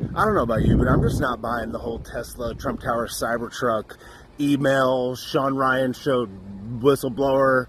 I don't know about you, but I'm just not buying the whole Tesla, Trump Tower, Cybertruck, email, Sean Ryan showed whistleblower.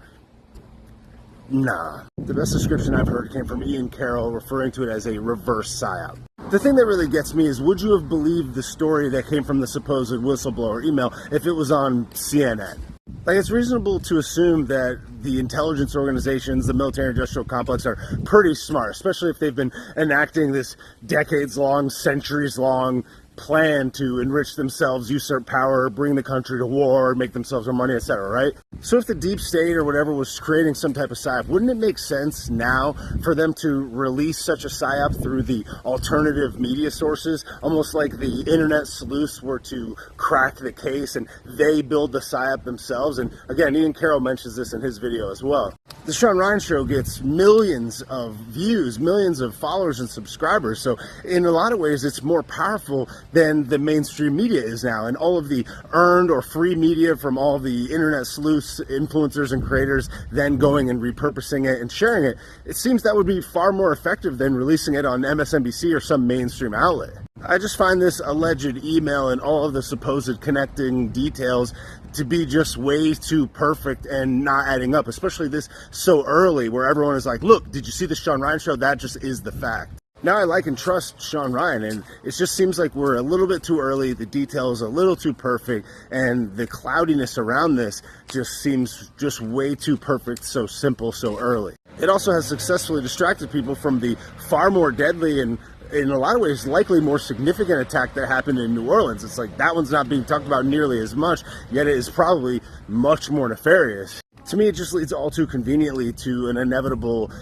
Nah. The best description I've heard came from Ian Carroll, referring to it as a reverse Sigh-Op. The thing that really gets me is, would you have believed the story that came from the supposed whistleblower email if it was on CNN? Like, it's reasonable to assume that the intelligence organizations, the military-industrial complex, are pretty smart, especially if they've been enacting this decades-long, centuries-long plan to enrich themselves, usurp power, bring the country to war, make themselves more money, etc., right? So if the deep state or whatever was creating some type of PSYOP, wouldn't it make sense now for them to release such a PSYOP through the alternative media sources, almost like the internet sleuths were to crack the case and they build the PSYOP themselves? And again, Ian Carroll mentions this in his video as well. The Sean Ryan Show gets millions of views, millions of followers and subscribers, so in a lot of ways it's more powerful than the mainstream media is now, and all of the earned or free media from all the internet sleuths, influencers, and creators then going and repurposing it and sharing it. It seems that would be far more effective than releasing it on MSNBC or some mainstream outlet. I just find this alleged email and all of the supposed connecting details to be just way too perfect and not adding up, especially this so early where everyone is like, look, did you see the Sean Ryan Show? That just is the fact. Now I like and trust Sean Ryan, and it just seems like we're a little bit too early, the details a little too perfect, and the cloudiness around this just seems just way too perfect, so simple, so early. It also has successfully distracted people from the far more deadly and, in a lot of ways, likely more significant attack that happened in New Orleans. It's like that one's not being talked about nearly as much, yet it is probably much more nefarious. To me, it just leads all too conveniently to an inevitable,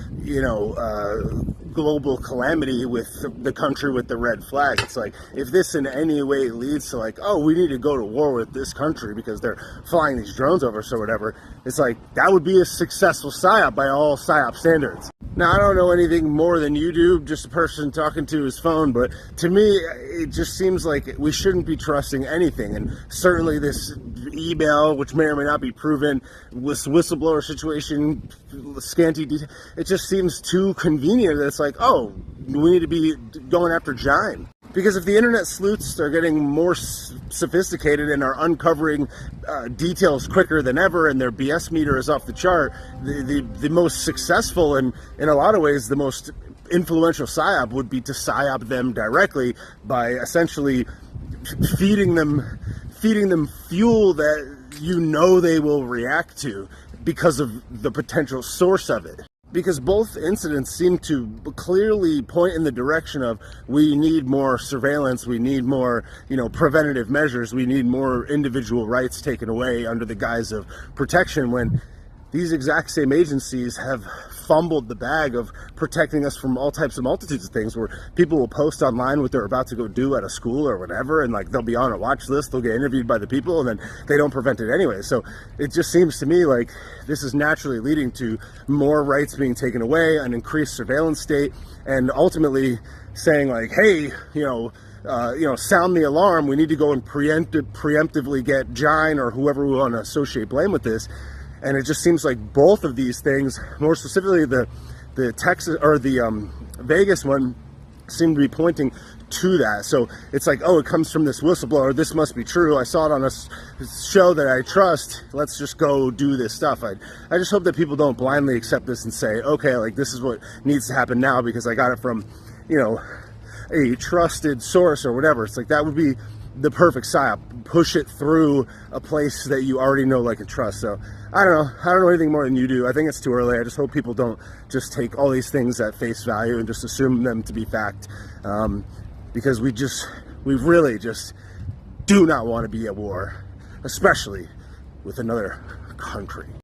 global calamity with the country with the red flag. It's like, if this in any way leads to like, oh, we need to go to war with this country because they're flying these drones over us or whatever, it's like, that would be a successful PSYOP by all PSYOP standards. Now, I don't know anything more than you do, just a person talking to his phone, but to me, it just seems like we shouldn't be trusting anything. And certainly this email, which may or may not be proven, this whistleblower situation, scanty detail, it just seems too convenient that it's like, oh, we need to be going after Jime. Because if the internet sleuths are getting more sophisticated and are uncovering details quicker than ever, and their BS meter is off the chart, the most successful and, in a lot of ways, the most influential PSYOP would be to PSYOP them directly by essentially feeding them fuel that you know they will react to because of the potential source of it. Because both incidents seem to clearly point in the direction of, we need more surveillance, we need more, preventative measures, we need more individual rights taken away under the guise of protection, when these exact same agencies have fumbled the bag of protecting us from all types of multitudes of things, where people will post online what they're about to go do at a school or whatever, and like they'll be on a watch list, they'll get interviewed by the people, and then they don't prevent it anyway. So it just seems to me like this is naturally leading to more rights being taken away, an increased surveillance state, and ultimately saying like, hey, sound the alarm, we need to go and preemptively get Jime or whoever we want to associate blame with this. And it just seems like both of these things, more specifically the Texas or the Vegas one, seem to be pointing to that. So it's like, oh, it comes from this whistleblower, this must be true, I saw it on a show that I trust, let's just go do this stuff. I just hope that people don't blindly accept this and say, okay, like this is what needs to happen now because I got it from, a trusted source or whatever. It's like, that would be the perfect PSYOP. Push it through a place that you already know, like, and trust. So I don't know anything more than you do. I think it's too early. I just hope people don't just take all these things at face value and just assume them to be fact, because we really just do not want to be at war, especially with another country.